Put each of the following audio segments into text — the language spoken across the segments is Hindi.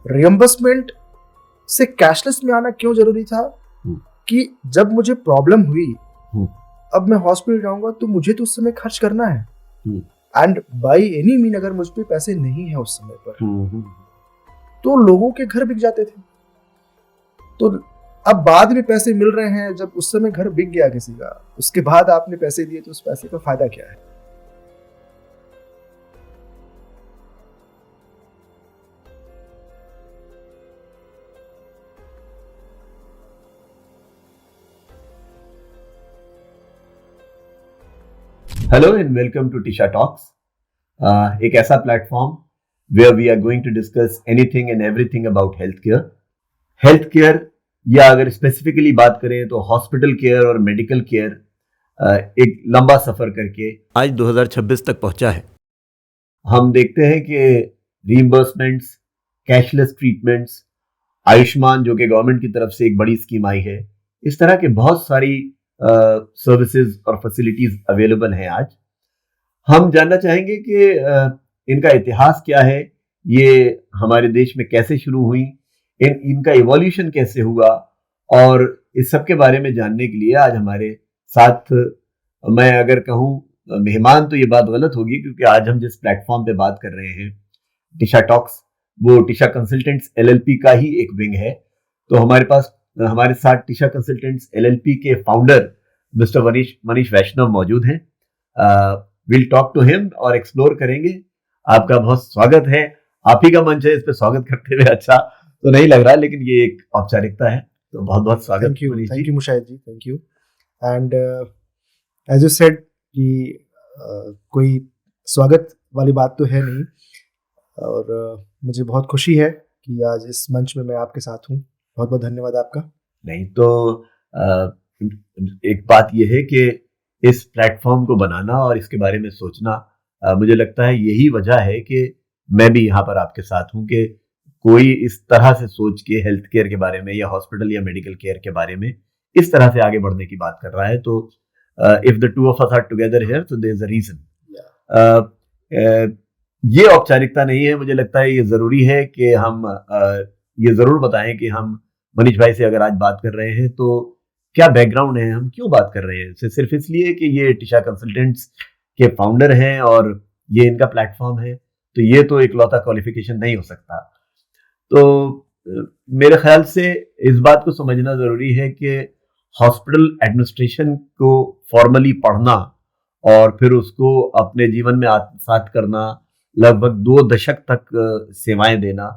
रियम्बर्समेंट से कैशलेस में आना क्यों जरूरी था? कि जब मुझे प्रॉब्लम हुई, अब मैं हॉस्पिटल जाऊंगा तो मुझे तो उस समय खर्च करना है, एंड बाई एनी मीन अगर मुझ पे पैसे नहीं है उस समय पर तो लोगों के घर बिक जाते थे। तो अब बाद में पैसे मिल रहे हैं, जब उस समय घर बिक गया किसी का, उसके बाद आपने पैसे दिए तो उस पैसे का फायदा क्या है? Hello and welcome to Tisha Talks, एक ऐसा platform where we are going to discuss anything and everything about healthcare. Healthcare या अगर स्पेसिफिकली बात करें तो हॉस्पिटल केयर और मेडिकल केयर एक लंबा सफर करके आज 2026 तक पहुंचा है। हम देखते हैं कि रीइंबर्समेंट्स, कैशलेस ट्रीटमेंट्स, आयुष्मान जो कि गवर्नमेंट की तरफ से एक बड़ी स्कीम आई है, इस तरह के बहुत सारी सर्विसेज और फैसिलिटीज अवेलेबल हैं। आज हम जानना चाहेंगे कि इनका इतिहास क्या है, ये हमारे देश में कैसे शुरू हुई, इनका इवोल्यूशन कैसे हुआ, और इस सब के बारे में जानने के लिए आज हमारे साथ, मैं अगर कहूँ मेहमान तो ये बात गलत होगी, क्योंकि आज हम जिस प्लेटफॉर्म पे बात कर रहे हैं टिशा टॉक्स, वो टिशा कंसल्टेंट्स एलएलपी का ही एक विंग है। तो हमारे साथ टिशा कंसल्टेंट्स एलएलपी के फाउंडर मिस्टर मनीष वैष्णव मौजूद हैं। विल टॉक टू हिम और एक्सप्लोर करेंगे। आपका बहुत स्वागत है। आप ही का मंच है, इस पे स्वागत करते हुए अच्छा तो नहीं लग रहा, लेकिन ये एक औपचारिकता है, तो बहुत बहुत स्वागत। Thank you Mushahid ji, thank you. And as you said कि कोई स्वागत वाली बात तो है नहीं, और मुझे बहुत खुशी है कि आज इस मंच में मैं आपके साथ हूँ। बहुत बहुत धन्यवाद आपका। नहीं तो एक बात यह है कि इस प्लेटफॉर्म को बनाना और इसके बारे में सोचना, मुझे लगता है यही वजह है कि मैं भी यहाँ पर आपके साथ हूँ, कि कोई इस तरह से सोच के हेल्थ केयर के बारे में या हॉस्पिटल या मेडिकल केयर के बारे में इस तरह से आगे बढ़ने की बात कर रहा है। तो if the two of us are together here तो देयर इज अ रीजन। ये औपचारिकता नहीं है, मुझे लगता है ये जरूरी है कि हम ये जरूर बताएं कि हम मनीष भाई से अगर आज बात कर रहे हैं तो क्या बैकग्राउंड है, हम क्यों बात कर रहे हैं। सिर्फ इसलिए कि ये टिशा कंसल्टेंट्स के फाउंडर हैं और ये इनका प्लेटफॉर्म है, तो ये तो इकलौता क्वालिफिकेशन नहीं हो सकता। तो मेरे ख्याल से इस बात को समझना जरूरी है कि हॉस्पिटल एडमिनिस्ट्रेशन को फॉर्मली पढ़ना और फिर उसको अपने जीवन में आत्मसात करना, लगभग 2 दशक तक सेवाएं देना,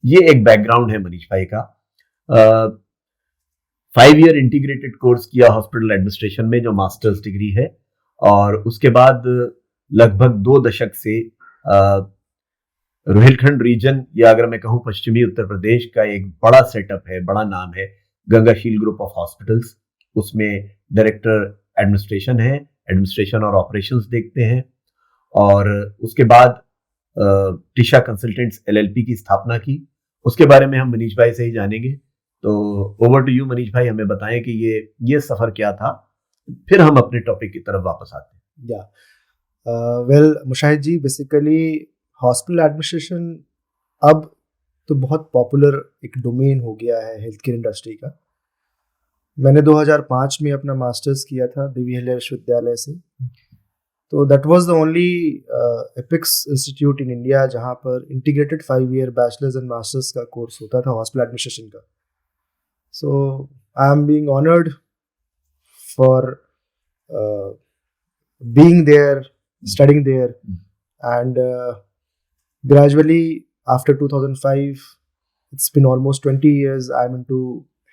ये एक बैकग्राउंड है मनीष भाई का। 5 ईयर इंटीग्रेटेड कोर्स किया हॉस्पिटल एडमिनिस्ट्रेशन में, जो मास्टर्स डिग्री है, और उसके बाद लगभग 2 दशक से रोहिलखंड रीजन, या अगर मैं कहूँ पश्चिमी उत्तर प्रदेश का एक बड़ा सेटअप है, बड़ा नाम है गंगाशील ग्रुप ऑफ हॉस्पिटल्स, उसमें डायरेक्टर एडमिनिस्ट्रेशन है, एडमिनिस्ट्रेशन और ऑपरेशंस देखते हैं। और उसके बाद टिशा कंसल्टेंट्स एलएलपी की स्थापना की। उसके बारे में हम मनीष भाई से ही जानेंगे। तो ओवर टू यू मनीष भाई, हमें बताएं कि ये सफर क्या था, फिर हम अपने टॉपिक की तरफ वापस आते हैं। वेल मुशाहिद जी, बेसिकली हॉस्पिटल एडमिनिस्ट्रेशन अब तो बहुत पॉपुलर एक डोमेन हो गया है हेल्थ केयर इंडस्ट्री का। मैंने 2005 में अपना मास्टर्स किया था देवी हल्लिया विश्वविद्यालय से। तो that was the only apex institute in India जहाँ पर integrated 5 year bachelors and masters का कोर्स होता था हॉस्पिटल एडमिनिस्ट्रेशन का। So I am being honored for being there, studying there, and gradually after 2005, it's been almost 20 years I'm into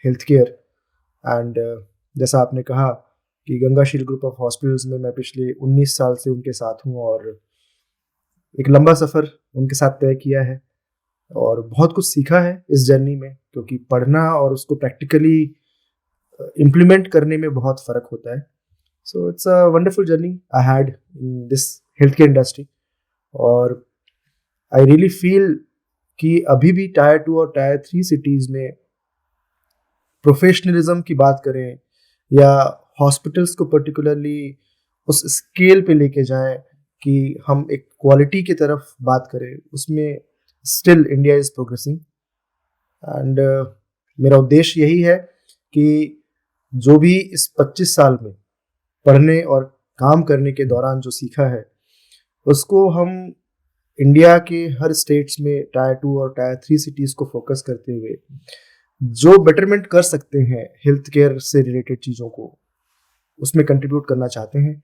healthcare, and जैसा आपने कहा कि गंगाशील ग्रुप ऑफ हॉस्पिटल्स में मैं पिछले 19 साल से उनके साथ हूँ, और एक लंबा सफ़र उनके साथ तय किया है और बहुत कुछ सीखा है इस जर्नी में, क्योंकि पढ़ना और उसको प्रैक्टिकली इम्प्लीमेंट करने में बहुत फ़र्क होता है। So it's a wonderful journey I had in this health care industry, और आई रियली फील कि अभी भी टायर 2 और टायर 3 सिटीज़ में प्रोफेशनलिज्म की बात करें या हॉस्पिटल्स को पर्टिकुलरली उस स्केल पे लेके जाएं कि हम एक क्वालिटी की तरफ बात करें, उसमें still India is progressing. And मेरा उद्देश्य यही है कि जो भी इस 25 साल में पढ़ने और काम करने के दौरान जो सीखा है उसको हम इंडिया के हर स्टेट्स में टायर 2 और टायर 3 सिटीज़ को फोकस करते हुए जो बेटरमेंट कर सकते हैं हेल्थ केयर से रिलेटेड चीज़ों को उसमें कंट्रीब्यूट करना चाहते हैं।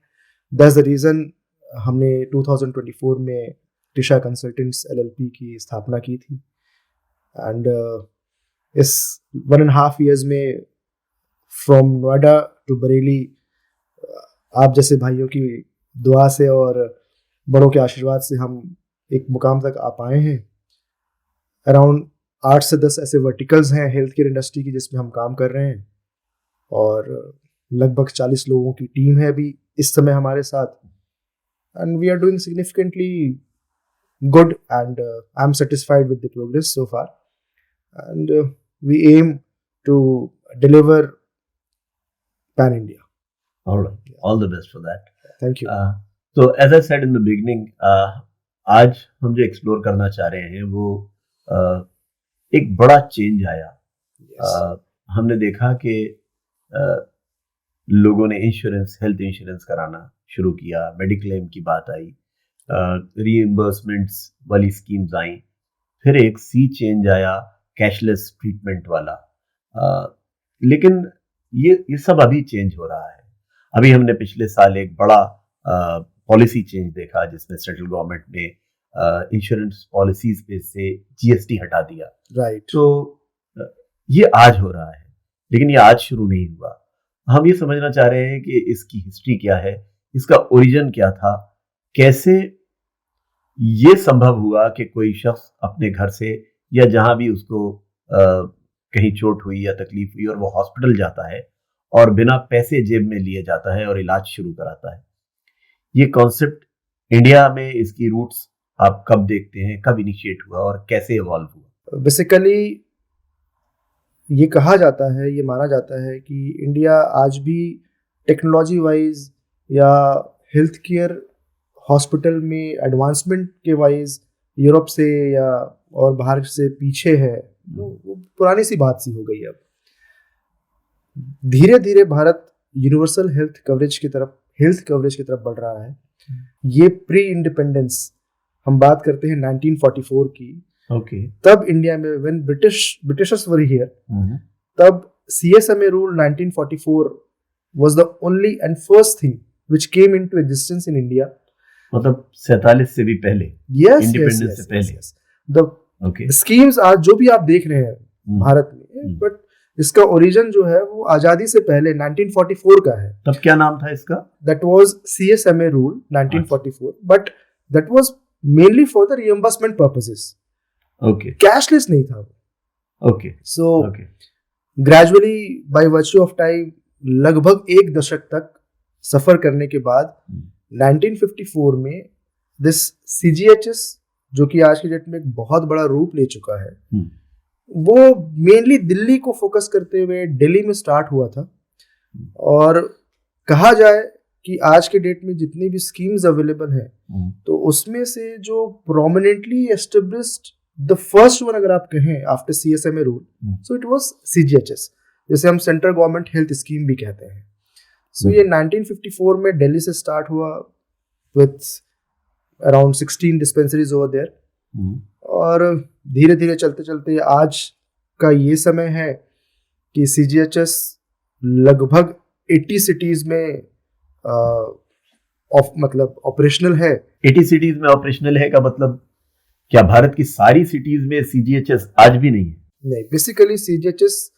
दैट्स द रीज़न हमने 2024 में टिशा कंसल्टेंट्स LLP की स्थापना की थी। एंड इस 1.5 years में फ्रॉम नोएडा टू बरेली आप जैसे भाइयों की दुआ से और बड़ों के आशीर्वाद से हम एक मुकाम तक आ पाए हैं। अराउंड 8 से 10 ऐसे वर्टिकल्स हैं हेल्थ केयर इंडस्ट्री की जिसमें हम काम कर रहे हैं और लगभग 40 लोगों की टीम है अभी इस समय हमारे साथ। And we are doing significantly good and I am satisfied with the progress so far and we aim to deliver pan India. All right, all the best for that. Thank you. So as I said in the beginning, आज हम जो एक्सप्लोर करना चाह रहे हैं वो एक बड़ा चेंज आया। Yes. हमने देखा कि लोगों ने हेल्थ इंश्योरेंस कराना शुरू किया, मेडिक्लेम की बात आई, रीइंबर्समेंट्स वाली स्कीम्स आई, फिर एक सी चेंज आया कैशलेस ट्रीटमेंट वाला। लेकिन ये सब अभी चेंज हो रहा है। अभी हमने पिछले साल एक बड़ा पॉलिसी चेंज देखा जिसमें सेंट्रल गवर्नमेंट ने इंश्योरेंस पॉलिसीज पे से GST हटा दिया। राइट। तो ये आज हो रहा है, लेकिन ये आज शुरू नहीं हुआ। हम ये समझना चाह रहे हैं कि इसकी हिस्ट्री क्या है, इसका ओरिजिन क्या था, कैसे ये संभव हुआ कि कोई शख्स अपने घर से या जहां भी उसको कहीं चोट हुई या तकलीफ हुई और वो हॉस्पिटल जाता है और बिना पैसे जेब में लिए जाता है और इलाज शुरू कराता है। ये कॉन्सेप्ट इंडिया में इसकी रूट्स आप कब देखते हैं, कब इनिशिएट हुआ और कैसे इवॉल्व हुआ? बेसिकली ये कहा जाता है, ये माना जाता है कि इंडिया आज भी टेक्नोलॉजी वाइज या हेल्थ केयर हॉस्पिटल में एडवांसमेंट के वाइज यूरोप से या और बाहर से पीछे है। वो पुरानी सी बात सी हो गई। अब धीरे धीरे भारत यूनिवर्सल हेल्थ कवरेज की तरफ बढ़ रहा है। ये प्री इंडिपेंडेंस हम बात करते हैं 1944 की। ओके। तब इंडिया में व्हेन ब्रिटिशर्स वर हियर, तब CSMA rule 1944 was the only and first thing which came into existence in India. मतलब 47 से भी पहले, इंडिपेंडेंस से पहले। द स्कीम्स आज जो भी आप देख रहे हैं भारत में, बट इसका ओरिजिन जो है वो आजादी से पहले 1944 का है। तब क्या नाम था इसका? That was CSMA rule 1944, but that was mainly for the reimbursement purposes. Okay. Cashless नहीं था वो। Okay. So gradually bye virtue of time लगभग 1 दशक तक सफर करने के बाद 1954 में दिस CGHS, जो कि आज की डेट में एक बहुत बड़ा रूप ले चुका है, वो मेनली दिल्ली को फोकस करते हुए दिल्ली में स्टार्ट हुआ था। और कहा जाए कि आज के डेट में जितनी भी स्कीम्स अवेलेबल हैं, तो उसमें से जो prominently established the first one अगर आप कहें after CSMA rule, so it was CGHS, जैसे हम सेंट्रल गवर्नमेंट हेल्थ स्कीम भी कहते हैं। सो ये 1954 में दिल्ली से स्टार्ट हुआ with around 16 dispensaries over there, और धीरे धीरे चलते चलते आज का ये समय है कि CGHS लगभग 80 सिटीज में मतलब ऑपरेशनल है। 80 सिटीज में ऑपरेशनल है का मतलब क्या भारत की सारी सिटीज में CGHS आज भी नहीं है? नहीं, बेसिकली CGHS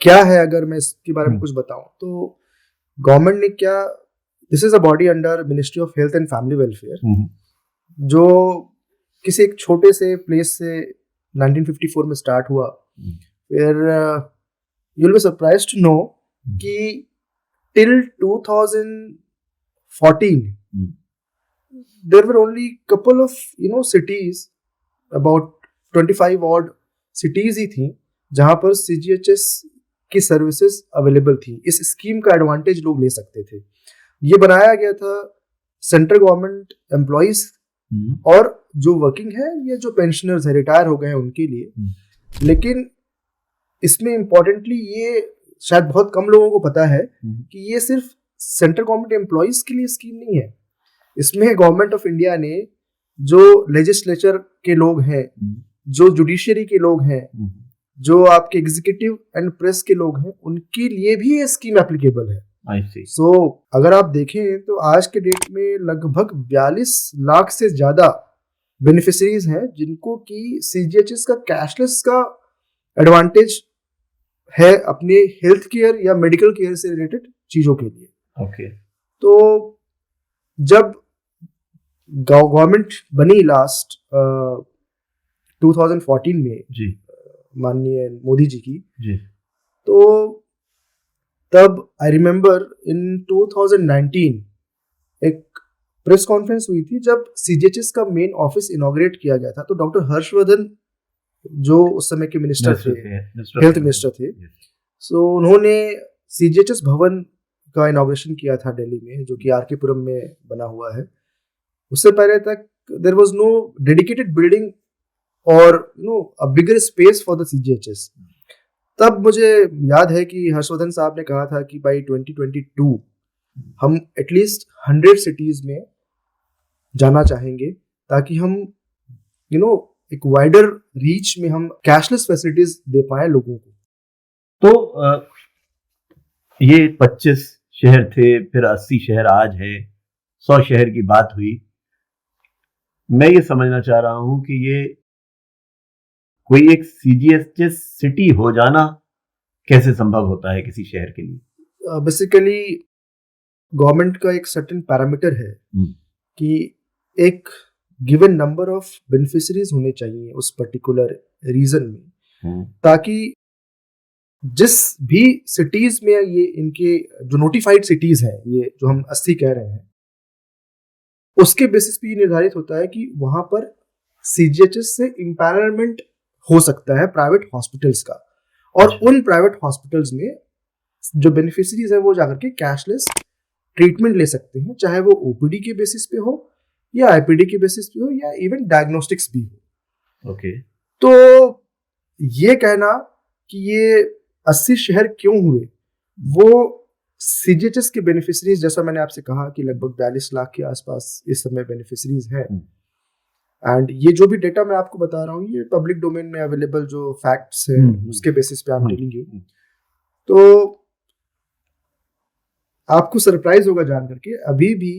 क्या है, अगर मैं इसके बारे में कुछ बताऊं तो गवर्नमेंट ने क्या, this is a body under ministry of health and family welfare, जो किसी एक छोटे से प्लेस से 1954 में स्टार्ट हुआ। फिर you will be surprised to know कि till 2014 there were only couple of cities, about 25 odd cities ही थी जहां पर CGHS की सर्विसेज अवेलेबल थी। इस स्कीम का एडवांटेज लोग ले सकते थे। ये बनाया गया था सेंट्रल गवर्नमेंट एम्प्लॉइज और जो वर्किंग है या जो पेंशनर्स है, रिटायर हो गए हैं, उनके लिए। लेकिन इसमें इम्पोर्टेंटली ये शायद बहुत कम लोगों को पता है कि ये सिर्फ सेंट्रल गवर्नमेंट एम्प्लॉइज के लिए स्कीम नहीं है। इसमें गवर्नमेंट ऑफ इंडिया ने जो लेजिस्लेचर के लोग हैं, जो जुडिशियरी के लोग हैं, जो आपके एग्जीक्यूटिव एंड प्रेस के लोग हैं, उनके लिए भी ये स्कीम एप्लीकेबल है। सो अगर आप देखें तो आज के डेट में लगभग 42 लाख से ज्यादा बेनिफिशरीज हैं जिनको कि सीजीएचएस का कैशलेस का एडवांटेज है अपने हेल्थ केयर या मेडिकल केयर से रिलेटेड चीजों के लिए। तो जब गवर्नमेंट बनी लास्ट 2014 में माननीय मोदी जी की, तो तब आई रिमेम्बर इन 2019 एक प्रेस कॉन्फ्रेंस हुई थी जब सीजीएचएस का मेन ऑफिस इनॉग्रेट किया गया था। तो डॉक्टर हर्षवर्धन जो उस समय के मिनिस्टर थे, हेल्थ मिनिस्टर थे, सो उन्होंने सीजीएचएस भवन का इनॉग्रेशन किया था दिल्ली में, जो कि आरके पुरम में बना हुआ है। उससे पहले तक there was no dedicated building और a bigger space for the CGHS. तब मुझे याद है कि हर्षवर्धन साहब ने कहा था कि बाई 2022 हम एटलीस्ट 100 सिटीज में जाना चाहेंगे ताकि हम एक वाइडर रीच में हम कैशलेस फैसिलिटीज दे पाए लोगों को। तो ये 25 शहर थे, फिर 80 शहर आज है, 100 शहर की बात हुई। मैं ये समझना चाह रहा हूं कि ये कोई एक सीजीएचएस सिटी हो जाना कैसे संभव होता है किसी शहर के लिए? बेसिकली गवर्नमेंट का एक सर्टेन पैरामीटर है कि एक गिवन नंबर ऑफ बेनिफिशरीज होने चाहिए उस पर्टिकुलर रीजन में, ताकि जिस भी सिटीज में ये इनके जो नोटिफाइड सिटीज हैं, ये जो हम 80 कह रहे हैं, उसके बेसिस पे ये निर्धारित होता है कि वहां पर सीजीएचएस से इम्पैनलमेंट हो सकता है प्राइवेट हॉस्पिटल्स का, और उन प्राइवेट हॉस्पिटल्स में जो बेनिफिशरीज है वो जाकर के कैशलेस ट्रीटमेंट ले सकते हैं, चाहे वो ओपीडी के बेसिस पे हो या आईपीडी के बेसिस पे हो या इवन डायग्नोस्टिक्स भी हो। तो ये कहना कि ये 80 शहर क्यों हुए, वो सीजीएचएस के बेनिफिशरीज, जैसा मैंने आपसे कहा कि लगभग 42 लाख के आसपास इस समय बेनिफिशरीज हैं। एंड ये जो भी डेटा मैं आपको बता रहा हूँ ये पब्लिक डोमेन में अवेलेबल जो फैक्ट्स हैं उसके बेसिस पे आई एम टेलिंग यू। तो आपको सरप्राइज होगा जान करके, अभी भी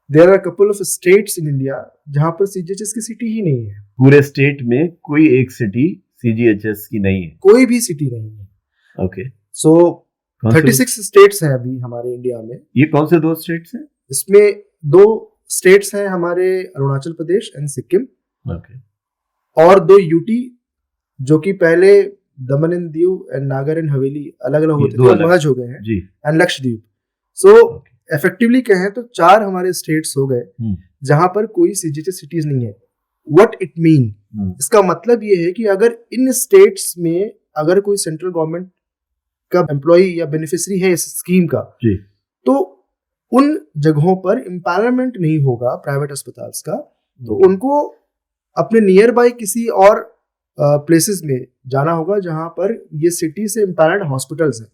there are couple of states in India जहां पर सीजीएचएस की सिटी ही नहीं है। पूरे स्टेट में कोई एक सिटी सीजीएचएस की नहीं है? कोई भी सिटी नहीं है। सो 36 स्टेट्स हैं अभी हमारे इंडिया में। ये कौन से 2 स्टेट्स हैं? इसमें 2 स्टेट्स हैं हमारे, अरुणाचल प्रदेश एंड सिक्किम, और 2 यूटी जो कि पहले दमन एंड दीव एंड नागर एंड हवेली अलग अलग होते थे, मर्ज हो गए हैं, एंड लक्षद्वीप। सो इफेक्टिवली कहें तो 4 हमारे स्टेट्स हो गए जहां पर कोई सीजीएचएस सिटीज नहीं है। व्हाट इट मीन, इसका मतलब ये है कि अगर इन स्टेट्स में अगर कोई सेंट्रल गवर्नमेंट का एम्प्लॉय या बेनिफिशरी है इस स्कीम का, तो उन जगहों पर एम्पावरमेंट नहीं होगा प्राइवेट अस्पताल्स का, तो उनको अपने नियर बाय किसी और प्लेसेस में जाना होगा जहां पर ये सिटी से एम्पावर्ड हॉस्पिटल्स हैं,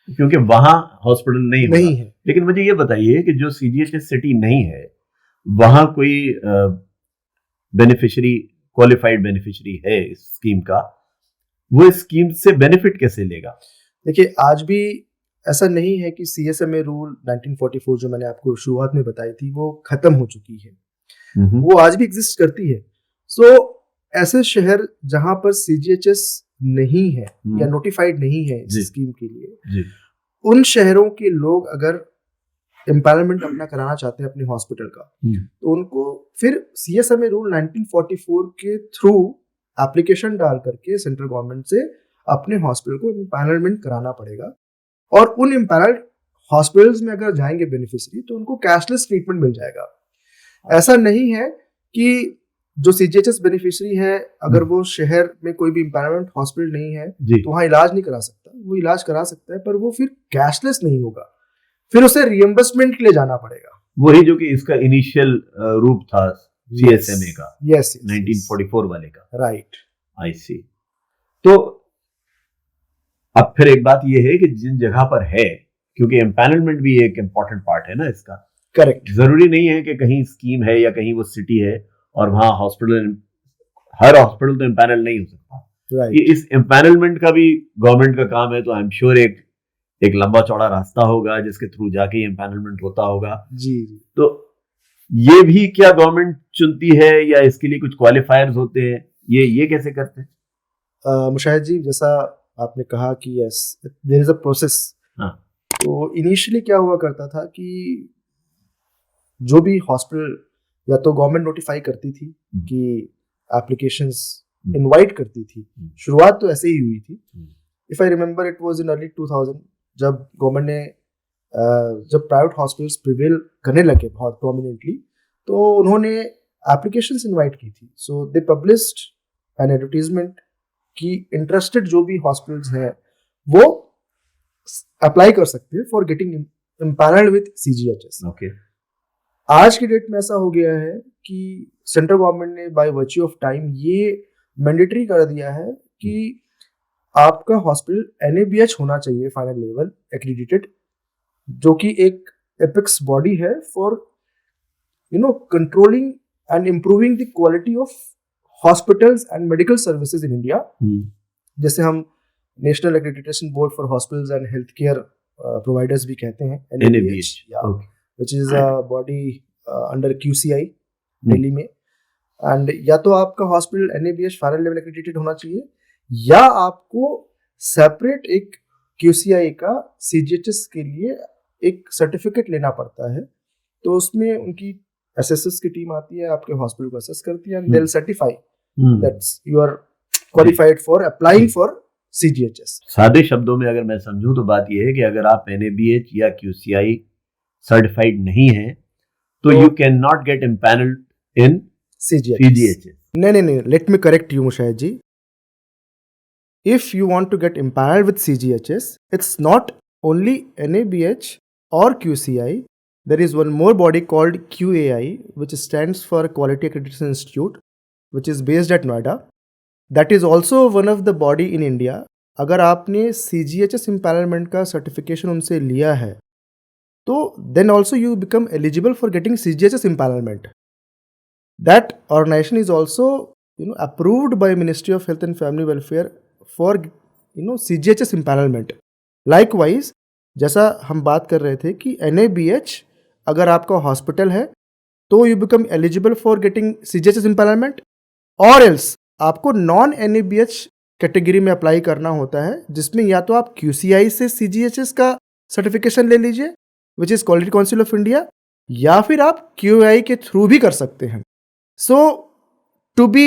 क्योंकि वहां हॉस्पिटल नहीं है। लेकिन मुझे ये बताइए कि जो सीजीएचएस सिटी नहीं है वहां कोई बेनिफिशियरी, क्वालिफाइड बेनिफिशियरी है इस स्कीम का, वो इस स्कीम से बेनिफिट कैसे लेगा? देखिए, आज भी ऐसा नहीं है कि सीएसएमए रूल 1944 जो मैंने आपको शुरुआत में बताई थी वो खत्म हो चुकी है, वो आज भी एग्जिस्ट करती है। सो ऐसे शहर जहां पर सीजीएचएस नहीं है या नोटिफाइड नहीं है इस स्कीम के लिए, उन शहरों के लोग अगर एम्पावरमेंट अपना कराना चाहते हैं अपने हॉस्पिटल का, तो उनको फिर सीएसएमए रूल 1944 के थ्रू एप्लीकेशन डाल करके सेंट्रल गवर्नमेंट से अपने हॉस्पिटल को एम्पावरमेंट कराना पड़ेगा। और उन एम्पावर्ड हॉस्पिटल्स में अगर जाएंगे बेनिफिशियरी तो उनको कैशलेस ट्रीटमेंट मिल जाएगा। ऐसा नहीं है कि जो सीजीएचएस बेनिफिशियरी है अगर वो शहर में कोई भी एम्पावरमेंट हॉस्पिटल नहीं है तो वहाँ इलाज नहीं करा सकता, वो इलाज करा सकता है पर वो फिर कैशलेस नहीं होगा, फिर उसे रिएम्बर्समेंट के लिए जाना पड़ेगा। वही जो कि इसका इनिशियल रूप था सीएसएमए का, यस 1944 वाले का, राइट। आई सी। तो अब फिर एक बात ये है कि जिन जगह पर है, क्योंकि एम्पैनलमेंट भी एक इम्पॉर्टेंट पार्ट है ना इसका, करेक्ट, जरूरी नहीं है कि कहीं स्कीम है या कहीं वो सिटी है और वहां हॉस्पिटल, हर हॉस्पिटल तो एम्पैनल नहीं हो सकता। राइट, ये इस एम्पैनलमेंट का भी गवर्नमेंट का काम है, तो आई एम श्योर एक लंबा चौड़ा रास्ता होगा जिसके थ्रू जाके एम्पैनलमेंट होता होगा। जी जी। तो ये भी क्या गवर्नमेंट चुनती है या इसके लिए कुछ क्वालिफायर्स होते हैं, ये कैसे करते हैं? मुशाहिद जी, जैसा आपने कहा कि yes there is a process. हाँ। तो इनिशियली क्या हुआ करता था कि जो भी हॉस्पिटल या तो गवर्नमेंट नोटिफाई करती थी कि एप्लीकेशंस इनवाइट करती थी, शुरुआत तो ऐसे ही हुई थी। If I remember it was in early 2000 जब गवर्नमेंट ने जब प्राइवेट हॉस्पिटल्स प्रिवेल करने लगे बहुत प्रोमिनेंटली, तो उन्होंने एप्लीकेशंस इनवाइट की थी। सो दे पब्लिश्ड एन एडवर्टीजमेंट कि इंटरेस्टेड जो भी हॉस्पिटल्स हैं वो अप्लाई कर सकते हैं for getting empanelled with CGHS. Okay. आज की डेट में ऐसा हो गया है कि सेंट्रल गवर्नमेंट ने बाय वर्च्यू ऑफ टाइम ये मैंडेटरी कर दिया है कि आपका हॉस्पिटल एनएबीएच होना चाहिए, फाइनल लेवल एक्रीडिटेड, जो कि एक एपिक्स बॉडी है for controlling and improving the quality of hospitals and medical services in India. जैसे हम national accreditation board for hospitals and health care providers भी कहते हैं, NABH, which is a body under QCI Delhi में। एंड या तो आपका hospital NABH final level accredited होना चाहिए, या आपको सेपरेट एक QCI का CGHS के लिए एक सर्टिफिकेट लेना पड़ता है। तो उसमें उनकी एसएसएस की टीम आती है, आपके हॉस्पिटल को असेस करती है, and they will certify that's you are qualified for applying for CGHS। सादे शब्दों में अगर मैं समझूं तो बात यह है कि अगर आप NABH या QCI सर्टिफाइड नहीं है तो you can not get empanelled in CGHS। नहीं, let me correct you Mushahid ji. If you want to get empaneled with CGHS, it's not only NABH or QCI. There is one more body called QAI, which stands for Quality Accreditation Institute, which is based at Noida. That is also one of the body in India. अगर आपने CGHS empanelment का certification उनसे लिया है, तो then also you become eligible for getting CGHS empanelment. That organization is also approved by Ministry of Health and Family Welfare for CGHS empanelment. Likewise, जैसा हम बात कर रहे थे कि NABH अगर आपका हॉस्पिटल है तो you become eligible for getting CGHS empanelment, और एल्स आपको नॉन NABH कैटेगरी में अप्लाई करना होता है, जिसमें या तो आप QCI से CGHS का सर्टिफिकेशन ले लीजिए which is quality council of India, या फिर आप QAI के थ्रू भी कर सकते हैं। So to be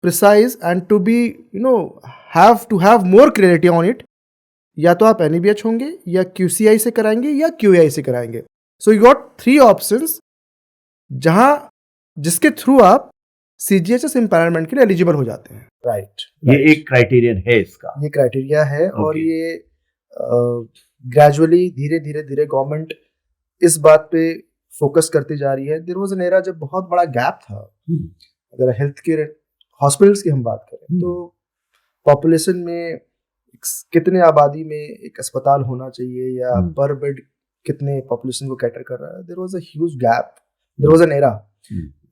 precise and to be have to have more clarity on it, या तो आप NABH होंगे या QCI से कराएंगे या QAI से कराएंगे। सो यू गॉट 3 ऑप्शंस जहां जिसके थ्रू आप CGHS empanelment के लिए एलिजिबल हो जाते हैं। राइट, ये एक क्राइटेरियन है इसका, ये क्राइटेरिया है। और ये ग्रेजुअली धीरे धीरे गवर्नमेंट इस बात पे फोकस करती जा रही है। देयर वाज एन एरा जब बहुत बड़ा गैप था। अगर हेल्थ केयर हॉस्पिटल्स की हम बात करें तो पॉपुलेशन में कितने आबादी में एक अस्पताल होना चाहिए या पर बेड कितने पॉपुलेशन को कैटर कर रहा है, there was a huge gap, there was an era.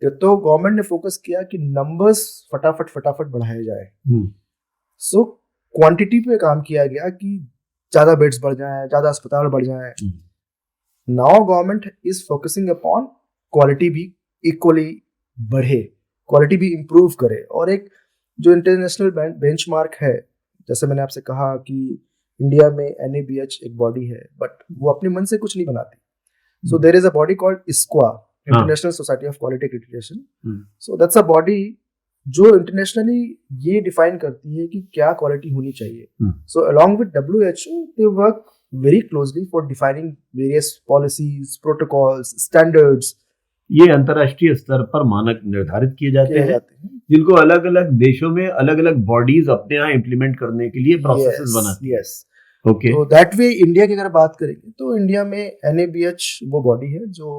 तो गवर्नमेंट ने फोकस किया कि नंबर्स फटाफट बढ़ाए जाए। सो क्वांटिटी पे काम किया गया कि ज्यादा बेड्स बढ़ जाएं, ज्यादा अस्पताल बढ़ जाएं। Now government is focusing upon quality भी इक्वली बढ़े, क्वालिटी भी इम्प्रूव करे। और एक जो इंटरनेशनल बेंचमार्क है, जैसे मैंने आपसे कहा कि इंडिया में NABH एक बॉडी है, बट वो अपने मन से कुछ नहीं बनाती। So there is a body called ISQA, international society of quality accreditation. So that's a body जो इंटरनेशनली ये डिफाइन करती है कि क्या क्वालिटी होनी चाहिए। So along with WHO they work very closely for defining various policies, protocols, standards. ये अंतरराष्ट्रीय स्तर पर मानक निर्धारित किए जाते हैं जिनको अलग अलग देशों में अलग अलग बॉडीज अपने यहाँ इम्प्लीमेंट करने के लिए प्रोसेसेस बनाती है। ओके, तो दैट वे इंडिया की अगर बात करेंगे तो इंडिया में NABH वो बॉडी है जो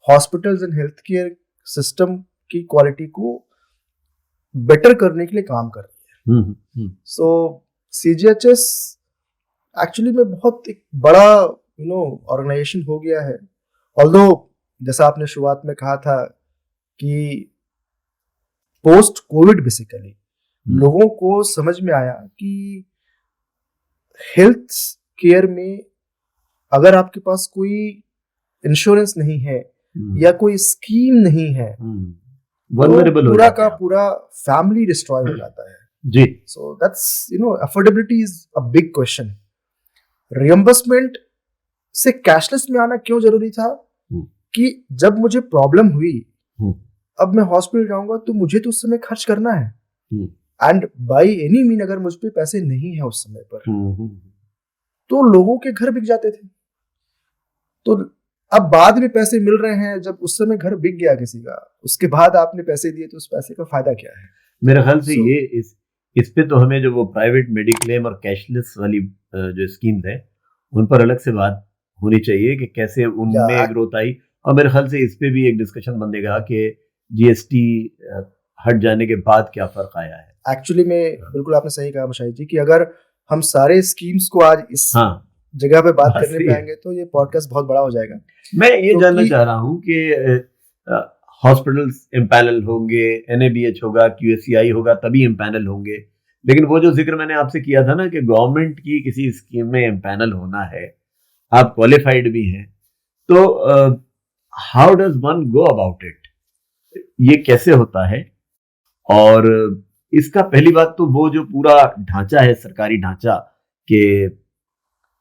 hospitals and health care system की क्वालिटी को बेटर करने के लिए काम कर रही है। सो CGHS एक्चुअली में बहुत एक बड़ा ऑर्गेनाइजेशन हो गया है। ऑल्दो जैसा आपने शुरुआत में कहा था कि पोस्ट कोविड बेसिकली लोगों को समझ में आया कि हेल्थ केयर में अगर आपके पास कोई इंश्योरेंस नहीं है या कोई स्कीम नहीं है Vulnerable तो हो पूरा जाते का हैं। पूरा फैमिली डिस्ट्रॉय हो जाता है। जी so that's affordability is a big question. Reimbursement से कैशलेस में आना क्यों जरूरी था कि जब मुझे प्रॉब्लम हुई अब मैं हॉस्पिटल जाऊंगा तो मुझे तो उस समय खर्च करना है, एंड बाई एनी मीन अगर मुझ पे पैसे नहीं है उस समय पर तो लोगों के घर बिक जाते थे। तो अब बाद में पैसे मिल रहे हैं, जब उस समय घर बिक गया किसी का, उसके बाद आपने पैसे दिए तो उस पैसे का फायदा क्या है? मेरे ख्याल से So- ये इस पे तो हमें जो वो प्राइवेट मेडिक्लेम और कैशलेस वाली जो स्कीम्स है उन पर अलग से बात होनी चाहिए कि कैसे उनमें Yeah, ग्रोथ आई। और मेरे ख्याल से इस पे भी एक डिस्कशन बनेगा कि जीएसटी हट जाने के बाद क्या फर्क आया है। एक्चुअली में बिल्कुल आपने सही कहा मुशाहिद जी कि अगर हम सारे स्कीम्स को आज इस हाँ जगह पे बात बात करने सही पे है। आएंगे तो ये पॉडकास्ट बहुत बड़ा हो जाएगा। मैं ये क्योंकि- जानना चाह रहा हूँ कि हॉस्पिटल्स इम्पैनल होंगे, एनएबीएच होगा, क्यूएससीआई होगा, तभी इम्पैनल होंगे। लेकिन वो जो जिक्र मैंने आपसे किया था ना कि गवर्नमेंट की किसी स्कीम में इम्पैनल होना है, आप क्वालिफाइड भी हैं, तो how does one go about it? ये कैसे होता है? और इसका पहली बात तो वो जो पूरा ढांचा है, सरकारी ढांचा, कि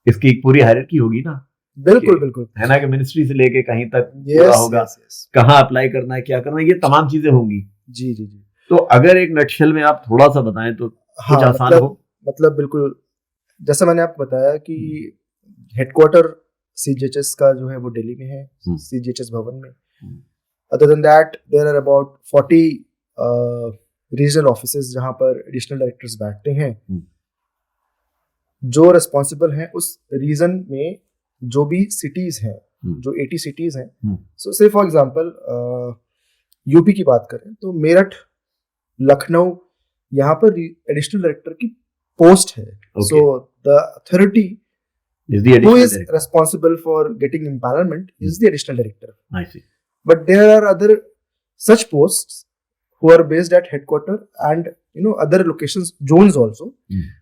इसकी एक पूरी हायरार्की होगी ना, बिल्कुल बिल्कुल है ना, कि मिनिस्ट्री से लेके कहीं तक पूरा यस होगा, यस यस कहाँ अप्लाई करना है, क्या करना है, ये तमाम चीजें होंगी। जी जी जी तो अगर एक नटशेल में आप थोड़ा सा बताएं तो कुछ हाँ आसान हो। मतलब बिल्कुल जैसा मैंने आपको बताया कि हेडक्वार्टर सीजीएचएस का जो है वो दिल्ली में है, सीजीएचएस भवन में। Other than that there are about 40 regional offices जहां पर एडिशनल डायरेक्टर्स बैठते हैं जो रिस्पॉन्सिबल हैं उस रीजन में जो भी सिटीज हैं, जो 80 सिटीज हैं। सो से फॉर एग्जांपल यूपी की बात करें तो मेरठ, लखनऊ, यहाँ पर एडिशनल डायरेक्टर की पोस्ट है। So the authority who is responsible for getting empanelment is the additional director. I see. But there are other such posts who are based at headquarter and other locations, zones also,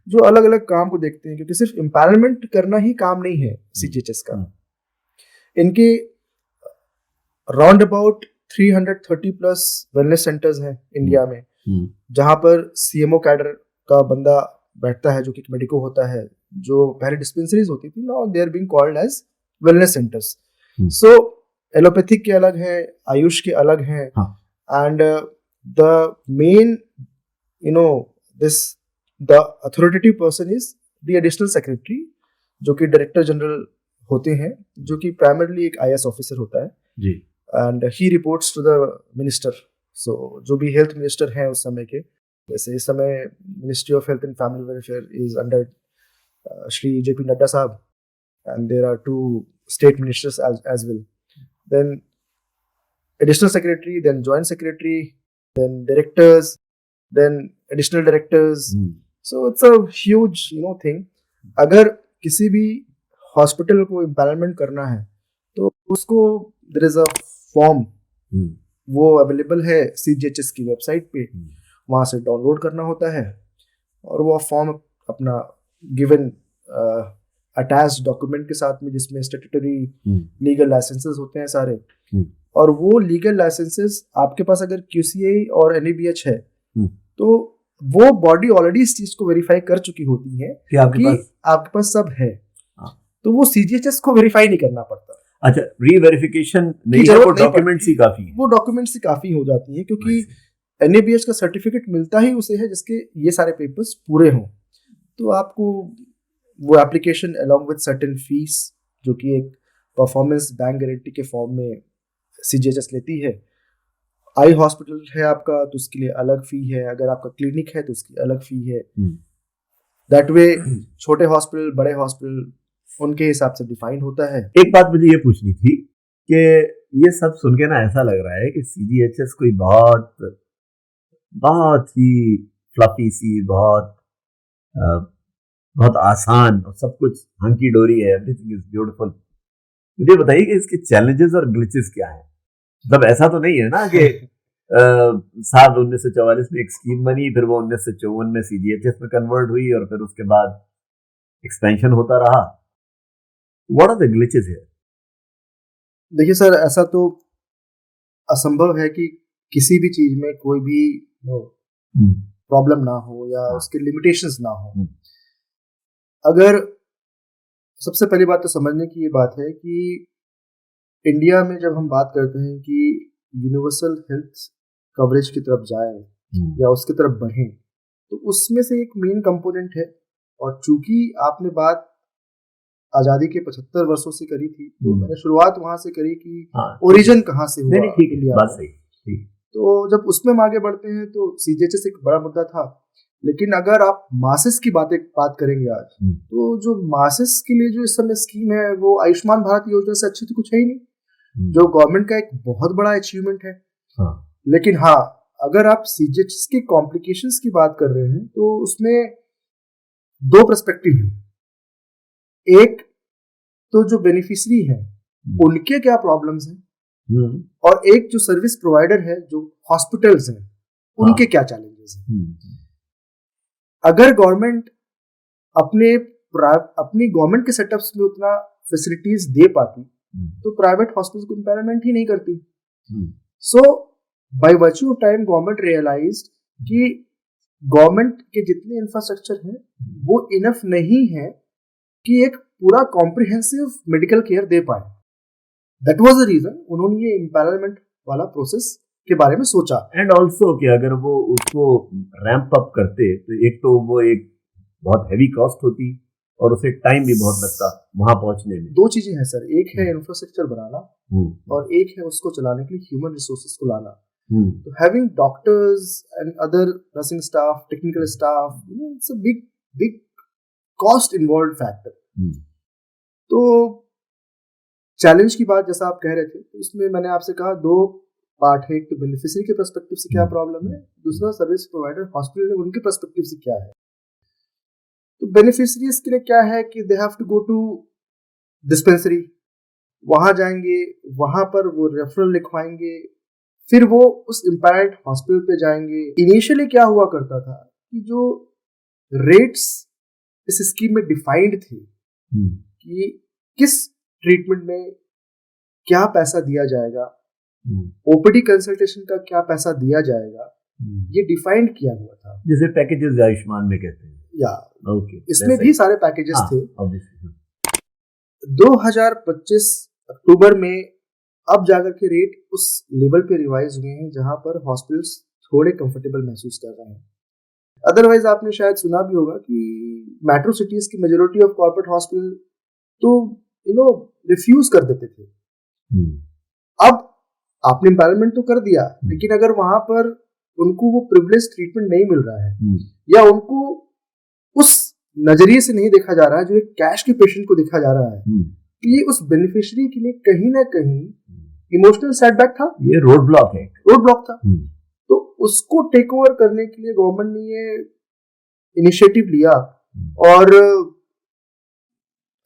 जो अलग अलग काम को देखते हैं, क्योंकि सिर्फ empanelment करना ही काम नहीं है CGHS का। इनके round about 330 plus wellness centres हैं इंडिया में, जहां पर सीएमओ कैडर का बंदा बैठता है जो कि मेडिको होता है, जो पहले डिस्पेंसरीज होती थी, now they are being called as wellness centres. So allopathic के अलग हैं, आयुष के अलग हैं, and the main this the authoritative person is the additional secretary, जो कि डायरेक्टर जनरल होते हैं, जो कि प्राइमरली एक आईएएस ऑफिसर होता है जी, and he reports to the minister. So जो भी हेल्थ मिनिस्टर हैं उस समय के, जैसे इस समय ministry of health and family welfare is under Shri JP Nadda Sahab, and there are 2 state ministers as well. Then additional secretary, then joint secretary, then directors, then additional directors. So it's a huge thing. अगर किसी भी हॉस्पिटल को empanelment करना है तो उसको there is a form, वो अवेलेबल है CGHS की वेबसाइट पे, वहाँ से डाउनलोड करना होता है और वो फॉर्म अपना गिवन अटैच्ड डॉक्यूमेंट के साथ में, जिसमें स्टैट्यूटरी लीगल लाइसेंसेस होते हैं सारे, और वो लीगल लाइसेंसेस आपके पास अगर QCI और NABH है तो वो बॉडी ऑलरेडी इस चीज को वेरीफाई कर चुकी होती है कि आपके पास सब है, तो वो CGHS को वेरीफाई नहीं करना पड़ता। अच्छा, री-वेरिफिकेशन नहीं, वो डॉक्यूमेंट्स ही काफी है, वो डॉक्यूमेंट्स ही काफी हो जाती है, क्योंकि NABH का सर्टिफिकेट मिलता ही उसे है जिसके ये सारे पेपर्स पूरे हों। तो आपको वो application along with certain fees, जो कि एक परफॉर्मेंस बैंक गारंटी के फॉर्म में CGHS लेती है। आई हॉस्पिटल है आपका तो उसके लिए अलग फी है, अगर आपका क्लिनिक है तो उसकी अलग फी है। दैट वे छोटे हॉस्पिटल, बड़े हॉस्पिटल उनके हिसाब से डिफाइन होता है। एक बात मुझे ये पूछनी थी कि ये सब सुन के ना ऐसा लग रहा है कि CGHS कोई बहुत ही फ्लफी सी, बहुत बहुत आसान और सब कुछ हंकी डोरी है, एवरीथिंग इज ब्यूटीफुल। मुझे बताइए कि इसके चैलेंजेस और ग्लिचेस क्या है? मतलब ऐसा तो नहीं है ना कि साल 1944 में एक स्कीम बनी, फिर वो 1954 में CGHS में कन्वर्ट हुई और फिर उसके बाद एक्सपेंशन होता रहा। What are the glitches here? देखिए सर, ऐसा तो असंभव है कि किसी भी चीज में कोई भी प्रॉब्लम ना हो या उसके लिमिटेशंस ना हो। अगर सबसे पहली बात तो समझने की ये बात है कि इंडिया में जब हम बात करते हैं कि यूनिवर्सल हेल्थ कवरेज की तरफ जाए या उसकी तरफ बढ़े, तो उसमें से एक मेन कंपोनेंट है। और चूंकि आपने बात आजादी के 75 वर्षों से करी थी, तो मैंने शुरुआत वहां से करी कि ओरिजिन कहाँ से हुआ इंडिया में। तो जब उसमें हम आगे बढ़ते हैं तो CGHS एक बड़ा मुद्दा था। लेकिन अगर आप मासेस की बात करेंगे आज, तो जो मासेस के लिए जो इस समय स्कीम है वो आयुष्मान भारत योजना से अच्छी तो कुछ है ही नहीं, जो गवर्नमेंट का एक बहुत बड़ा अचीवमेंट है। लेकिन हाँ, अगर आप CGHS के कॉम्प्लिकेशंस की बात कर रहे हैं तो उसमें दो पर्सपेक्टिव है। एक तो जो बेनिफिशियरी है उनके क्या प्रॉब्लम्स हैं, और एक जो सर्विस प्रोवाइडर है, जो हॉस्पिटल्स हैं, उनके क्या चैलेंजेस हैं। अगर गवर्नमेंट अपनी गवर्नमेंट के सेटअप्स में उतना फैसिलिटीज दे पाती तो प्राइवेट हॉस्पिटल्स को इंपैनलमेंट ही नहीं करती। So by virtue of time government realised कि गवर्नमेंट के जितने इंफ्रास्ट्रक्चर हैं वो इनफ नहीं है कि एक पूरा कॉम्प्रिहेंसिव मेडिकल केयर दे पाए। दैट वाज द रीजन उन्होंने ये इंपैनलमेंट वाला प्रोसेस के बारे में सोचा। एंड ऑल्सो कि अगर वो उसको रैंप अप करते तो एक तो वो एक बहुत हैवी कॉस्ट होती और उसे टाइम भी बहुत लगता वहां पहुंचने में। दो चीजें हैं सर, एक है इंफ्रास्ट्रक्चर बनाना और एक है उसको चलाने के लिए ह्यूमन रिसोर्सेज को लाना। तो having doctors and other nursing staff, technical staff, it's a big cost involve factor. तो चैलेंज की बात जैसा आप कह रहे थे, तो इसमें मैंने आपसे कहा दो पार्ट है। एक तो बेनिफिशियरी के पर्सपेक्टिव से क्या प्रॉब्लम है, दूसरा सर्विस प्रोवाइडर हॉस्पिटल उनके पर्सपेक्टिव से क्या है। तो बेनिफिशियरीज के लिए क्या है कि they have to go to dispensary, वहां जाएंगे, वहां पर वो रेफरल लिखवाएंगे, फिर वो उस इम्पैक्ट हॉस्पिटल पे जाएंगे। इनिशियली क्या हुआ करता था कि जो रेट्स इस स्कीम में डिफाइंड थे कि किस ट्रीटमेंट में क्या पैसा दिया जाएगा, ओपीडी कंसल्टेशन का क्या पैसा दिया जाएगा, ये डिफाइंड किया हुआ था, जैसे पैकेजेस आयुष्मान में कहते हैं। या इसमें भी सारे पैकेजेस थे। 2025 अक्टूबर में अब जाकर के रेट उस लेवल पे रिवाइज हुए हैं जहां पर हॉस्पिटल्स थोड़े कंफर्टेबल महसूस कर रहे हैं। अदरवाइज आपने शायद सुना भी होगा कि मेट्रो सिटीज की मेजॉरिटी ऑफ कॉर्पोरेट हॉस्पिटल तो रिफ्यूज कर देते थे। अब आपने एम्पावरमेंट तो कर दिया, लेकिन अगर वहां पर उनको वो प्रिविलेज ट्रीटमेंट नहीं मिल रहा है या उनको उस नजरिए से नहीं देखा जा रहा है जो एक कैश के पेशेंट को देखा जा रहा है, तो ये उस बेनिफिशियरी के लिए कहीं ना कहीं इमोशनल सेटबैक था, ये रोड ब्लॉक था। तो उसको टेक ओवर करने के लिए गवर्नमेंट ने ये इनिशिएटिव लिया और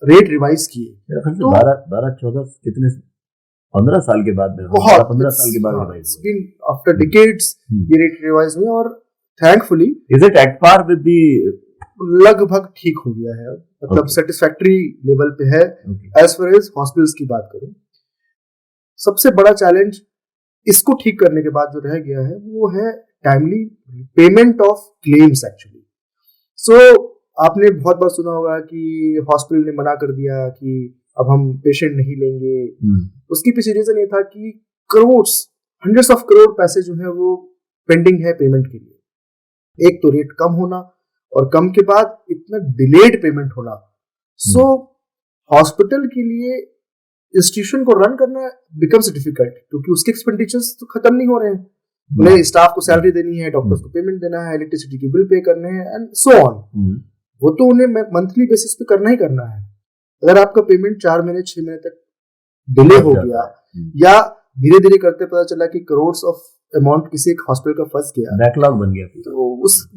रेट रिवाइज किए। तो 12-14 कितने 15 साल के बाद में, 15 साल के बाद रिवाइज हुए, आफ्टर डिकेड्स ये रेट रिवाइज हुए और thankfully is it at par with the, लगभग ठीक हो गया है, मतलब सेटिस्फैक्टरी लेवल पे है। एज फार एज हॉस्पिटल्स की बात करूं, सबसे बड़ा चैलेंज इसको ठीक करने के बाद जो रह गया है वो है timely payment of claims actually. So आपने बहुत बार सुना होगा कि हॉस्पिटल ने मना कर दिया कि अब हम पेशेंट नहीं लेंगे। उसके पीछे रीजन ये था कि करोड्स, हंड्रेड्स ऑफ करोड़ पैसे जो है वो पेंडिंग है पेमेंट के लिए। एक तो रेट कम होना और कम के बाद इतना डिलेड पेमेंट होना। सो हॉस्पिटल के लिए इंस्टीट्यूशन को रन करना बिकम्स डिफिकल्ट, क्योंकि उसके एक्सपेंडिचर्स तो खत्म नहीं हो रहे हैं। उन्हें स्टाफ को सैलरी देनी है, डॉक्टर्स को पेमेंट देना है, इलेक्ट्रिसिटी के बिल पे करने हैं एंड सो ऑन। वो तो उन्हें मंथली बेसिस पे करना ही करना है। अगर आपका पेमेंट 4 महीने 6 महीने तक डिले हो गया या धीरे धीरे करते पता चला कि करोड़ ऑफ अमाउंट किसी एक हॉस्पिटल का फंस गया, बैकलॉग बन गया, तो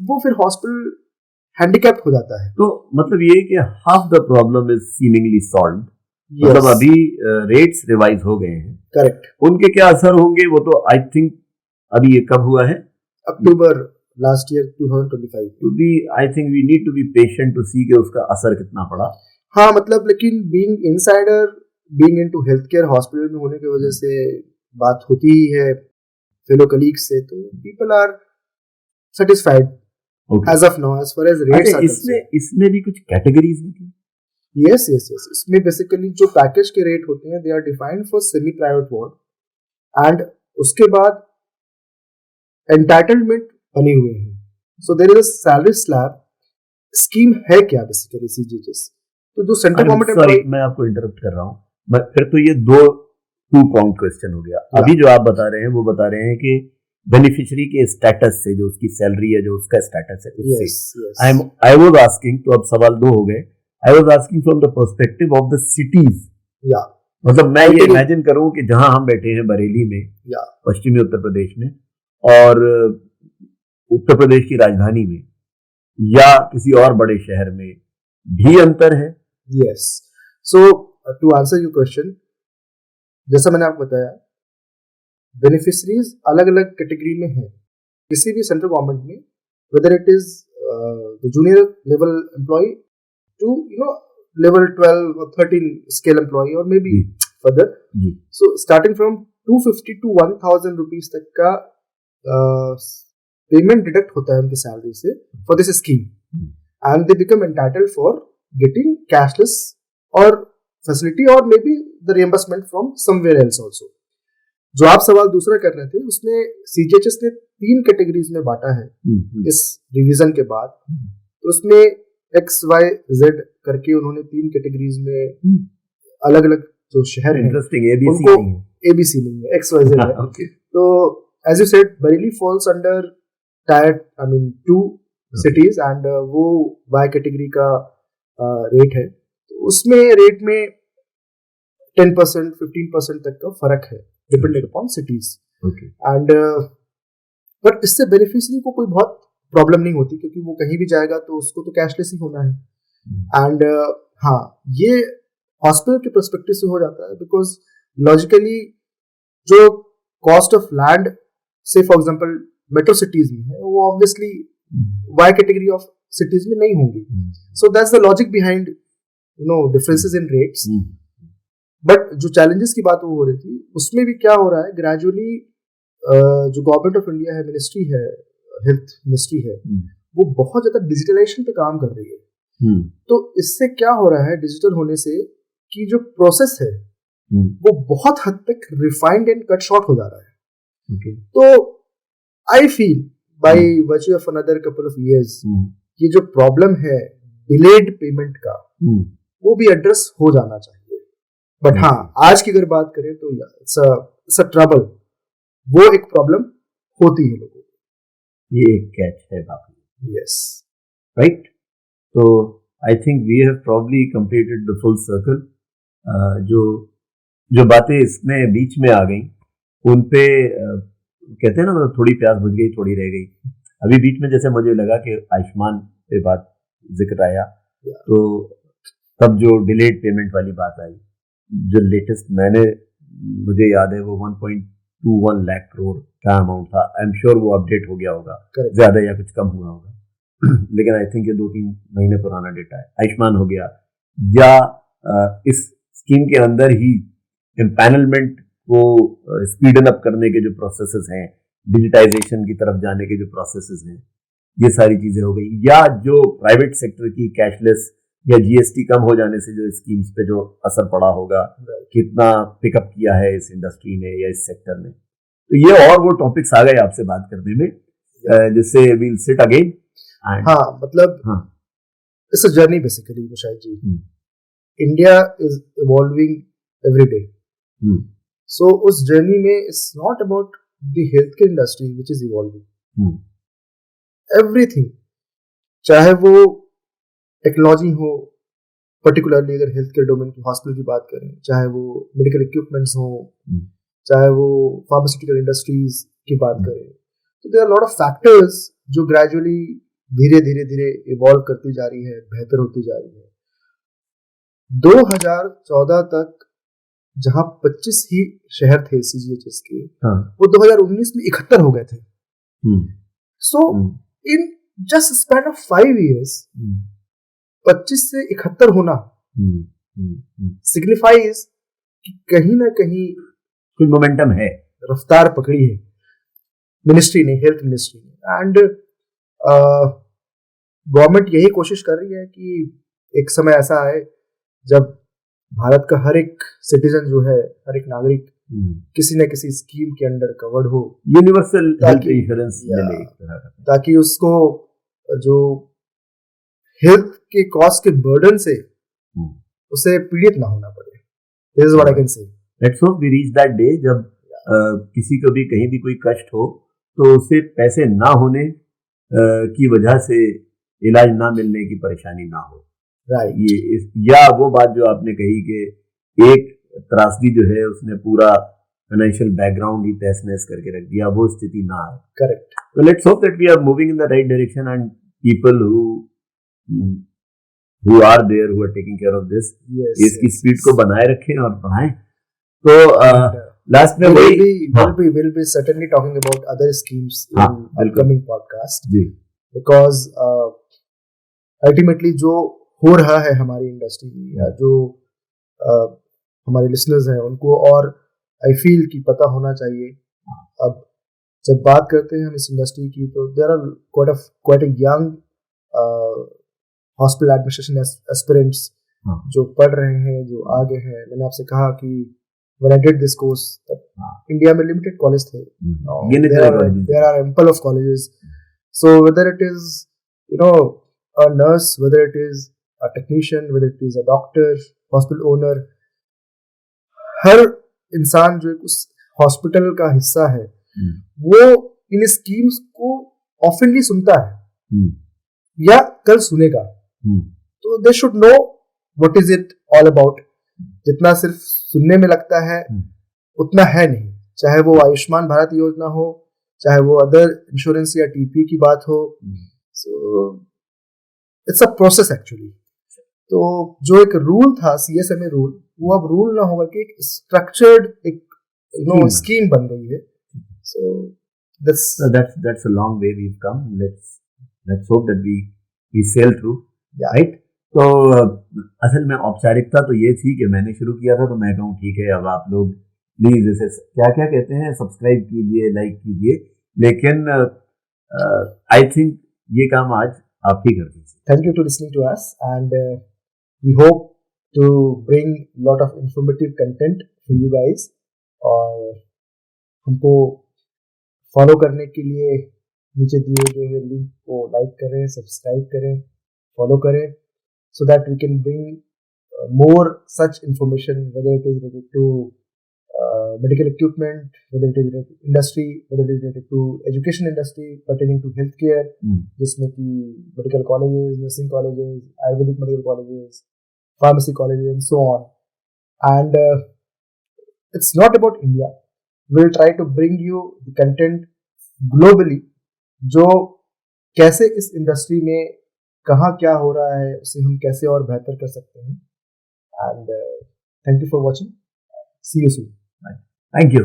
वो फिर हॉस्पिटल हैंडीकैप्ड हो जाता है। तो मतलब ये कि half the problem is seemingly solved. Yes, मतलब अभी रेट्स रिवाइज हो गए हैं, करेक्ट। उनके क्या असर होंगे वो तो आई थिंक अभी ये कब हुआ है, अक्टूबर लास्ट ईयर 2025। तो भी I think we need to be patient to see कि उसका असर कितना पड़ा। हाँ मतलब, लेकिन being insider, being into health care hospital में होने की वजह से बात होती ही है फेलो कलीग्स से, तो people are satisfied as of now as far as rates are concerned. इसमें भी कुछ कैटेगरीज हैं? यस यस यस, इसमें बेसिकली जो पैकेज के रेट होते हैं, they are defined for semi private ward and उसके बाद एंटाइटलमेंट बने हुए हैं। So there is a salary slab scheme है क्या बेसिकली सीजीएचएस। तो जो सेंट्रल गवर्नमेंट सॉरी मैं आपको इंटरप्ट कर रहा हूँ, फिर तो ये टू प्रॉन्ग क्वेश्चन हो गया। अभी जो आप बता रहे हैं वो बता रहे हैं कि बेनिफिशियरी के स्टेटस से, जो उसकी सैलरी है, जो उसका स्टेटस है, उससे आई वाज आस्किंग, तो अब सवाल दो हो गए। I was asking from the perspective of the cities. मतलब मैं ये इमेजिन करूं कि जहां हम बैठे हैं बरेली में, पश्चिमी उत्तर प्रदेश में, और उत्तर प्रदेश की राजधानी में या किसी और बड़े शहर में भी अंतर है। Yes, so to answer your question, जैसा मैंने आपको बताया, बेनिफिशरीज अलग अलग कैटेगरी में है किसी भी सेंट्रल गवर्नमेंट में, whether it is the junior level employee to level 12 और 13 स्केल एम्प्लॉय और may be further. So starting from 250 to 1000 rupees तक का पेमेंट डिडक्ट होता है उनकी सैलरी से for this scheme, and they become entitled for getting cashless और फैसिलिटी और may be the reimbursement from somewhere else also. जो आप सवाल दूसरा कर रहे थे, उसमें सीजीएचएस ने 3 कैटेगरीज में बांटा है इस रिवीजन के बाद। तो उसमें एक्स वाई जेड करके उन्होंने 3 कैटेगरीज में अलग अलग जो शहर हैं, उनको एबीसी नहीं है, एक्स वाई जेड है। तो as you said, Bareilly falls under tier 2 cities and वो वाई कैटेगरी का रेट है। तो उसमें रेट में 10% 15% तक का फर्क है dependent upon cities. And but इससे बेनिफिशियरी को कोई बहुत प्रॉब्लम नहीं होती, क्योंकि वो कहीं भी जाएगा तो उसको तो कैशलेस ही होना है। एंड हाँ, ये हॉस्पिटल के पर्सपेक्टिव से हो जाता है, बिकॉज लॉजिकली जो कॉस्ट ऑफ लैंड से फॉर एग्जांपल मेट्रो सिटीज में है, वो obviously Y category of cities में नहीं होंगी। So that's the logic behind differences in rates. But जो चैलेंजेस की बात वो हो रही थी, उसमें भी क्या हो रहा है, ग्रेजुअली जो गवर्नमेंट ऑफ इंडिया है, मिनिस्ट्री है, हेल्थ मिनिस्ट्री है, वो बहुत ज्यादा डिजिटलाइजेशन पे काम कर रही है। तो इससे क्या हो रहा है, डिजिटल होने से कि जो प्रोसेस है वो बहुत हद तक रिफाइंड एंड कट शॉर्ट हो जा रहा है। तो I feel bye virtue of another couple of years, ये जो प्रॉब्लम है डिलेड पेमेंट का, वो भी एड्रेस हो जाना चाहिए। बट हाँ, आज की अगर बात करें तो इट्स अ ट्रबल, वो एक प्रॉब्लम होती है लोगों को। ये एक कैच है बाकी। Yes, right. तो I think we have probably completed the full circle. जो बातें इसमें बीच में आ गई, उन पे कहते हैं ना, मतलब थोड़ी प्यास बुझ गई, थोड़ी रह गई। अभी बीच में जैसे मुझे लगा कि आयुष्मान पे बात जिक्र आया, तो तब जो डिलेड पेमेंट वाली बात आई, जो लेटेस्ट मुझे याद है वो 1.21 लाख करोड़ का अमाउंट था। आई एम श्योर वो अपडेट हो गया होगा, ज्यादा या कुछ कम हुआ होगा, लेकिन आई थिंक ये 2-3 महीने पुराना डेटा है। आयुष्मान हो गया, या इस स्कीम के अंदर ही एम्पैनलमेंट को स्पीडन अप करने के जो प्रोसेसेस हैं, डिजिटाइजेशन की तरफ जाने के जो प्रोसेसेस हैं, ये सारी चीजें हो गई। या जो प्राइवेट सेक्टर की कैशलेस या जीएसटी कम हो जाने से जो स्कीम्स पे जो असर पड़ा होगा, कितना पिकअप किया है इस इंडस्ट्री ने या इस सेक्टर ने। तो ये और वो टॉपिक्स आ गए आपसे बात करने में, जिससे वील सिट अगेन। हाँ, मतलब it's a journey basically Mushahid ji. India is evolving every day. So उस जर्नी में it's not about the health care industry which is evolving, everything, चाहे वो टेक्नोलॉजी हो, पर्टिकुलरली अगर हेल्थ केयर डोमेन की हॉस्पिटल की बात करें, चाहे वो मेडिकल इक्विपमेंट्स हो, चाहे वो फार्मास्यूटिकल इंडस्ट्रीज की बात करें, तो there are lot of factors जो ग्रेजुअली धीरे धीरे धीरे इवॉल्व करती जा रही है, बेहतर होती जा रही है। 2014 तक जहां 25 ही शहर थे CGHS के, वो 2019 में 71 हो गए थे। So in just span of 5 years 25 से 71 होना सिग्निफाइज कि कहीं ना कहीं कोई मोमेंटम है, रफ्तार पकड़ी है मिनिस्ट्री ने, हेल्थ मिनिस्ट्री ने। एंड गवर्नमेंट यही कोशिश कर रही है कि एक समय ऐसा आए जब भारत का हर एक सिटीजन जो है, हर एक नागरिक किसी न किसी स्कीम के अंडर कवर्ड हो, यूनिवर्सल हेल्थ इंश्योरेंस मिले, ताकि उसको जो हेल्थ के कॉस्ट के बर्डन से उसे पीड़ित ना होना पड़े। This is what I can say. Let's hope we reach that day जब किसी को भी कहीं भी कोई कष्ट हो तो उसे पैसे ना होने की वजह से इलाज ना मिलने की परेशानी ना हो। राइट। या वो बात जो आपने कही कि एक त्रासदी जो है उसने पूरा फाइनेंशियल बैकग्राउंड ही तहस नहस करके रख दिया, वो स्थिति ना आए। करेक्ट। तो let's hope that we are moving in the right direction and people who are there, who are taking care of this, इसकी स्पीड को बनाए रखें और बढ़ाएं। तो लास्ट में we'll be certainly talking about other schemes in upcoming podcast, because ultimately जो हो रहा है हमारी इंडस्ट्री में, या जो हमारे लिसनर्स हैं उनको और आई फील कि पता होना चाहिए। अब जब बात करते हैं हम इस इंडस्ट्री की, तो there are quite a young hospital administration aspirants जो पढ़ रहे हैं, जो आगे हैं। मैंने आपसे कहा कि when I did this course, India में लिमिटेड कॉलेज थे, there are ample of colleges. So whether it is a nurse, whether it is a technician, whether it is a doctor, hospital owner, हर इंसान जो उस हॉस्पिटल का हिस्सा है वो इन स्कीम्स को ऑफनली सुनता है या कल सुनेगा। तो they should know what is it all about. जितना सिर्फ सुनने में लगता है उतना है नहीं, चाहे वो आयुष्मान भारत योजना हो, चाहे वो अदर इंश्योरेंस या TP की बात हो। So it's a process actually. तो जो एक रूल था CSMA रूल, वो अब रूल ना होगा कि एक स्ट्रक्चर्ड एक स्कीम बन गई है। सो that's a long way we've come. Let's hope that we sail through, right? तो असल में औपचारिकता तो ये थी कि मैंने शुरू किया था, तो मैं कहूँ ठीक है, अब आप लोग प्लीज इसे क्या क्या कहते हैं, सब्सक्राइब कीजिए, लाइक कीजिए। लेकिन आई थिंक ये काम आज आप ही कर दीजिए। Thank you to listening to us and we hope to bring lot of informative content for you guys. और हमको फॉलो करने के लिए नीचे दिए गए लिंक को लाइक करें, सब्सक्राइब करें, फॉलो करें, so that we can bring more such information, whether it is related to medical equipment, whether it is related to industry, whether it is related to education industry pertaining to healthcare, जिसमें कि medical colleges, nursing colleges, Ayurvedic medical colleges, pharmacy colleges and so on. And it's not about India. We'll try to bring you the content globally, जो कैसे इस इंडस्ट्री में कहाँ क्या हो रहा है, उसे हम कैसे और बेहतर कर सकते हैं। And thank you for watching. See you soon. Thank you.